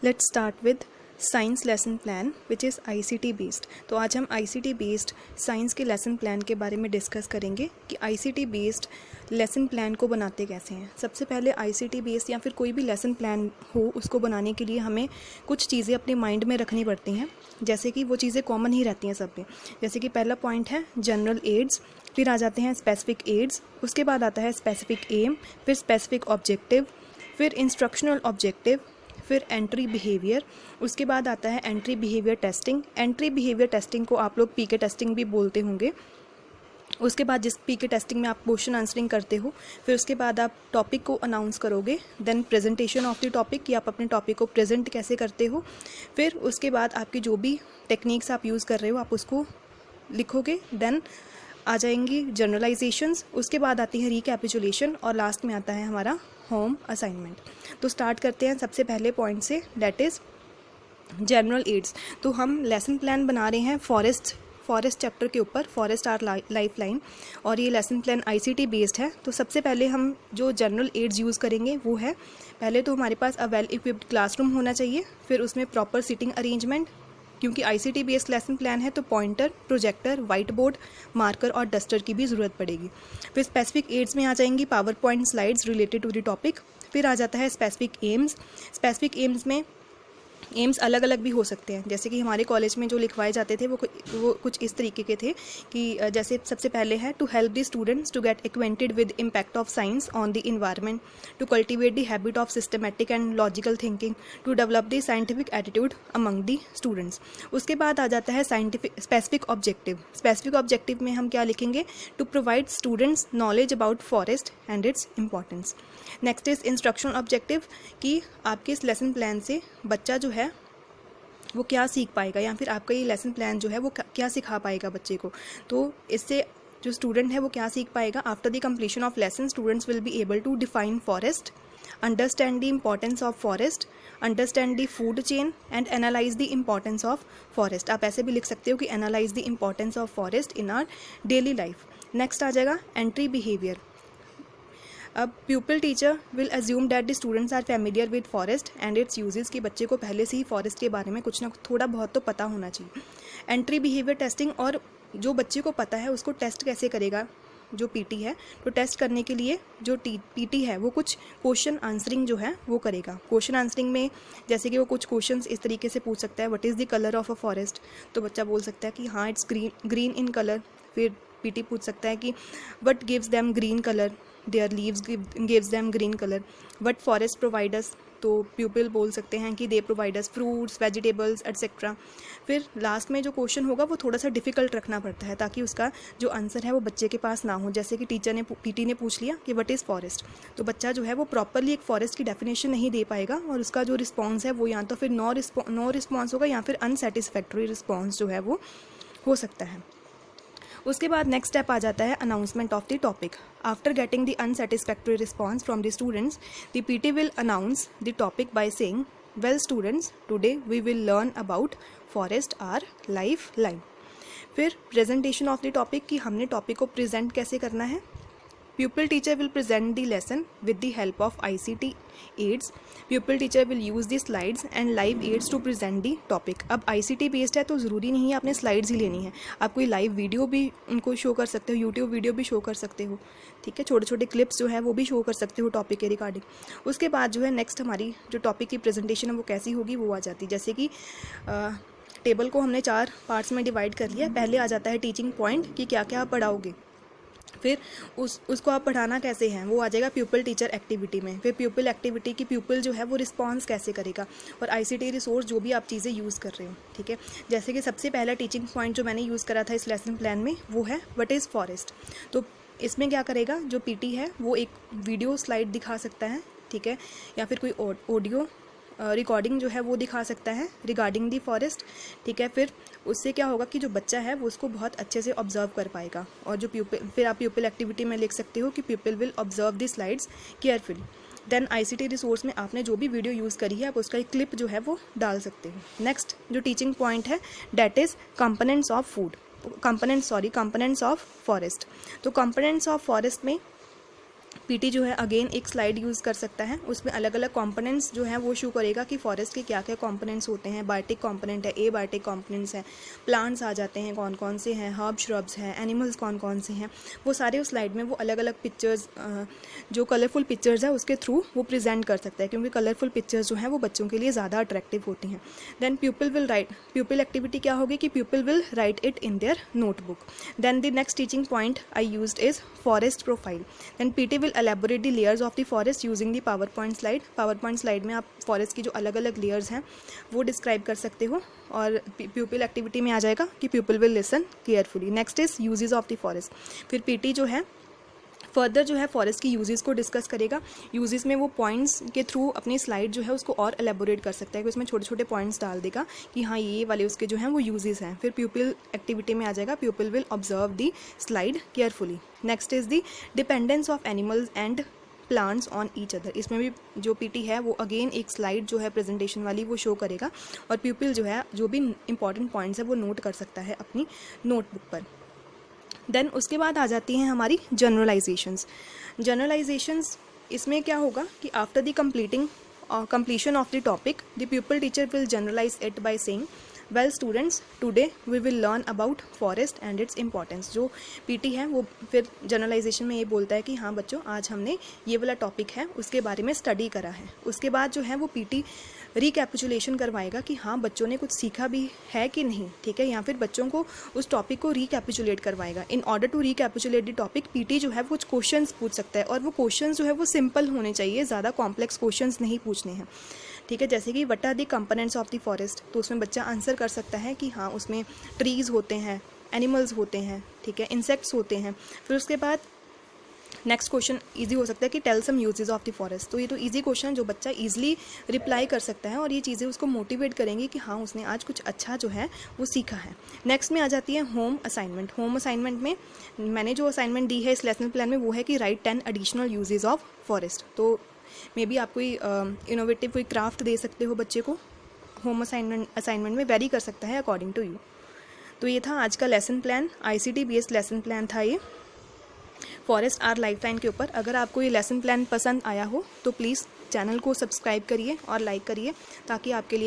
Let's start with science lesson plan which is ICT based. तो आज हम ICT based science के lesson plan के बारे में डिस्कस करेंगे कि आईसीटी बेस्ड लेसन प्लान को बनाते कैसे हैं। सबसे पहले आईसीटी बेस्ड या फिर कोई भी लेसन प्लान हो उसको बनाने के लिए हमें कुछ चीज़ें अपने माइंड में रखनी पड़ती हैं, जैसे कि वो चीज़ें कॉमन ही रहती हैं सब में। जैसे कि पहला पॉइंट है जनरल एड्स, फिर आ जाते हैं स्पेसिफिक एड्स, उसके बाद आता है स्पेसिफिक एम, फिर स्पेसिफिक ऑब्जेक्टिव, फिर इंस्ट्रक्शनल ऑब्जेक्टिव, फिर एंट्री बिहेवियर, उसके बाद आता है entry behaviour testing. Entry behaviour testing को आप लोग पीके टेस्टिंग भी बोलते होंगे। उसके बाद जिस पीके टेस्टिंग में आप क्वेश्चन आंसरिंग करते हो, फिर उसके बाद आप टॉपिक को अनाउंस करोगे, then presentation of the topic कि आप अपने टॉपिक को प्रेजेंट कैसे करते हो। फिर उसके बाद आपकी जो भी टेक्निक्स आप यूज़ कर रहे हो आप उसको लिखोगे। देन आ जाएंगी जनरलाइजेशंस, उसके बाद आती है रिकैपिचुलेशन और लास्ट में आता है हमारा होम असाइनमेंट। तो स्टार्ट करते हैं सबसे पहले पॉइंट से, दैट इज़ जनरल एड्स। तो हम लेसन प्लान बना रहे हैं फॉरेस्ट चैप्टर के ऊपर, फॉरेस्ट आर लाइफ लाइन, और ये लेसन प्लान आईसीटी बेस्ड है। तो सबसे पहले हम जो जनरल एड्स यूज़ करेंगे वो है, पहले तो हमारे पास अ वेल इक्विप्ड क्लासरूम होना चाहिए, फिर उसमें प्रॉपर सिटिंग अरेंजमेंट, क्योंकि आईसीटी बेस्ड लेसन प्लान है तो pointer, projector, white board, marker और डस्टर की भी ज़रूरत पड़ेगी। फिर स्पेसिफिक एड्स में आ जाएंगी PowerPoint slides related to the topic. फिर आ जाता है स्पेसिफिक एम्स। स्पेसिफिक एम्स में एम्स अलग अलग भी हो सकते हैं, जैसे कि हमारे कॉलेज में जो लिखवाए जाते थे वो कुछ इस तरीके के थे कि जैसे सबसे पहले है to help the students to get acquainted with impact of science on the environment, to cultivate the habit of systematic and logical thinking, to develop the scientific attitude among the students. उसके बाद आ जाता है specific objective. Specific objective में हम क्या लिखेंगे, to provide students knowledge about forest and its importance. Next is instructional objective, कि आपके इस लेसन प्लान से बच्चा जो है वो क्या सीख पाएगा, या फिर आपका ये लेसन प्लान जो है वो क्या सिखा पाएगा बच्चे को। तो इससे जो स्टूडेंट है वो क्या सीख पाएगा, after the completion of lesson students will be able to define forest, understand the importance of forest, understand the food chain and analyse the importance of forest. आप ऐसे भी लिख सकते हो कि analyse the importance of forest in our daily life. Next आ जाएगा entry behaviour. अब pupil teacher will assume that the students are familiar with forest and its uses, कि बच्चे को पहले से ही फॉरेस्ट के बारे में कुछ ना थोड़ा बहुत तो पता होना चाहिए। एंट्री बिहेवियर टेस्टिंग, और जो बच्चे को पता है उसको टेस्ट कैसे करेगा जो पीटी है। तो टेस्ट करने के लिए जो पीटी है वो कुछ क्वेश्चन आंसरिंग जो है वो करेगा। क्वेश्चन आंसरिंग में जैसे कि वो कुछ क्वेश्चंस इस तरीके से पूछ सकता है, what is the colour of a forest, तो बच्चा बोल सकता है कि हाँ इट्स ग्रीन इन कलर। फिर पीटी पूछ सकता है कि what gives them green colour, there leaves gives them green colour. What forest providers, तो प्यूपिल बोल सकते हैं कि दे प्रोवाइडर्स फ्रूट्स, वेजिटेबल्स एट्सेट्रा। फिर लास्ट में जो क्वेश्चन होगा वो थोड़ा सा डिफिकल्ट रखना पड़ता है ताकि उसका जो आंसर है वो बच्चे के पास ना हो। जैसे कि पीटी ने पूछ लिया कि व्हाट इज़ फॉरेस्ट, तो बच्चा जो है वो प्रॉपरली एक फॉरेस्ट की डेफिनेशन नहीं दे पाएगा और उसका जो रिस्पॉन्स है वो या तो फिर नो रिस्पॉन्स होगा या फिर अनसेटिस्फैक्ट्री रिस्पॉन्स जो है वो हो सकता है। उसके बाद नेक्स्ट स्टेप आ जाता है announcement of the topic. After getting the unsatisfactory response from the students, the PT will announce the topic by saying, well students today we will learn about forest our life line. फिर presentation of the topic, कि हमने topic को present कैसे करना है। Pupil teacher will present the lesson with the help of ICT aids. Pupil teacher will use the slides and live aids to present the topic. अब ICT based है तो ज़रूरी नहीं है आपने स्लाइड्स ही लेनी है, आप कोई लाइव वीडियो भी उनको शो कर सकते हो, यूट्यूब वीडियो भी शो कर सकते हो, ठीक है, छोटे छोटे क्लिप्स जो है वो भी शो कर सकते हो टॉपिक के रिगार्डिंग। उसके बाद जो है नेक्स्ट हमारी जो टॉपिक की प्रेजेंटेशन है वो कैसी होगी वो आ जाती है। जैसे कि टेबल को हमने 4 पार्ट्स में डिवाइड कर लिया। पहले आ जाता है टीचिंग पॉइंट, कि क्या क्या आप पढ़ाओगे। फिर उसको आप पढ़ाना कैसे हैं वो आ जाएगा प्यूपिल टीचर एक्टिविटी में। फिर प्यूपिल एक्टिविटी की प्यूपिल जो है वो रिस्पॉन्स कैसे करेगा, और आईसीटी रिसोर्स जो भी आप चीज़ें यूज़ कर रहे हो, ठीक है। जैसे कि सबसे पहला टीचिंग पॉइंट जो मैंने यूज़ करा था इस लेसन प्लान में वो है व्हाट इज़ फॉरेस्ट। तो इसमें क्या करेगा, जो पीटी है वो एक वीडियो स्लाइड दिखा सकता है, ठीक है, या फिर कोई ऑडियो रिकॉर्डिंग जो है वो दिखा सकता है रिगार्डिंग दी फॉरेस्ट, ठीक है। फिर उससे क्या होगा कि जो बच्चा है वो उसको बहुत अच्छे से ऑब्जर्व कर पाएगा। और जो फिर आप प्यूपिल एक्टिविटी में लिख सकते हो कि people will observe the slides carefully. Then ICT resource में आपने जो भी वीडियो यूज़ करी है आप उसका एक क्लिप जो है वो डाल सकते हो। नेक्स्ट जो टीचिंग पॉइंट है that is components of forest. तो कंपोनेंट्स ऑफ फॉरेस्ट में पीटी जो है अगेन एक स्लाइड यूज़ कर सकता है, उसमें अलग अलग कंपोनेंट्स जो हैं वो शो करेगा कि फॉरेस्ट के क्या क्या कंपोनेंट्स होते हैं। बायोटिक कंपोनेंट है, ए बायोटिक कंपोनेंट्स हैं, प्लांट्स आ जाते हैं कौन कौन से हैं, हर्ब श्रब्स हैं, एनिमल्स कौन कौन से हैं, वो सारे उस स्लाइड में वो अलग अलग पिक्चर्स जो कलरफुल पिक्चर्स है उसके थ्रू वो प्रेजेंट कर सकता है, क्योंकि कलरफुल पिक्चर्स जो हैं वो बच्चों के लिए ज़्यादा अट्रैक्टिव होती हैं। Then pupil will write, pupil activity क्या होगी कि pupil will write it in their notebook. Then the next teaching point I used is forest profile. Then PT will elaborate the layers of the forest using the PowerPoint slide. PowerPoint slide में आप forest की जो अलग अलग layers हैं वो describe कर सकते हो, और प्यूपिल एक्टिविटी में आ जाएगा कि pupil will listen carefully. Next is uses of the forest. फिर पीटी जो है फर्दर जो है फॉरेस्ट की यूजेस को डिस्कस करेगा। यूजेस में वो पॉइंट्स के थ्रू अपनी स्लाइड जो है उसको और एलेबोरेट कर सकता है कि उसमें छोटे छोटे पॉइंट्स डाल देगा कि हाँ ये वाले उसके जो हैं वो यूजेस हैं। फिर प्यूपिल एक्टिविटी में आ जाएगा प्यूपिल will observe the slide carefully. Next is the dependence of animals and plants on each other. इसमें भी जो पीटी है वो अगेन एक स्लाइड जो है प्रेजेंटेशन वाली वो शो करेगा, और प्यूपिल जो है जो भी इंपॉर्टेंट पॉइंट्स है वो नोट कर सकता है अपनी नोटबुक पर। देन उसके बाद आ जाती हैं हमारी जनरलाइजेशंस। जनरलाइजेशंस इसमें क्या होगा कि after the completion of the topic, the pupil teacher will generalize it by saying, well students, today we will learn about forest and its importance। जो पीटी है वो फिर जनरलाइजेशन में ये बोलता है कि हाँ बच्चों आज हमने ये वाला टॉपिक है उसके बारे में स्टडी करा है। उसके बाद जो है वो पीटी रिकैपिचुलेशन करवाएगा कि हाँ बच्चों ने कुछ सीखा भी है कि नहीं, ठीक है, या फिर बच्चों को उस टॉपिक को रिकैपिचुलेट करवाएगा। In order to recapitulate the topic PT जो है वो कुछ क्वेश्चंस पूछ सकता है, और वो क्वेश्चंस जो है वो सिंपल होने चाहिए, ज़्यादा कॉम्प्लेक्स क्वेश्चंस नहीं पूछने हैं, ठीक है। जैसे कि what are the components of the forest, तो उसमें बच्चा आंसर कर सकता है कि हाँ उसमें ट्रीज़ होते हैं, एनिमल्स होते हैं, ठीक है, इंसेक्ट्स होते हैं। फिर उसके बाद नेक्स्ट क्वेश्चन इजी हो सकता है कि tell some usages of the forest. तो ये तो इजी क्वेश्चन है जो बच्चा इजीली रिप्लाई कर सकता है, और ये चीज़ें उसको मोटिवेट करेंगी कि हाँ उसने आज कुछ अच्छा जो है वो सीखा है। नेक्स्ट में आ जाती है होम असाइनमेंट। होम असाइनमेंट में मैंने जो असाइनमेंट दी है इस लेसन प्लान में वो है कि right 10 additional uses of forest. तो मे बी आप कोई इनोवेटिव कोई क्राफ्ट दे सकते हो बच्चे को। होम असाइनमेंट में वेरी कर सकता है अकॉर्डिंग टू यू। तो ये था आज का lesson plan, ICT based lesson plan था ये फॉरेस्ट आवर लाइफलाइन के ऊपर। अगर आपको ये लेसन प्लान पसंद आया हो तो प्लीज़ चैनल को सब्सक्राइब करिए और लाइक करिए, ताकि आपके लिए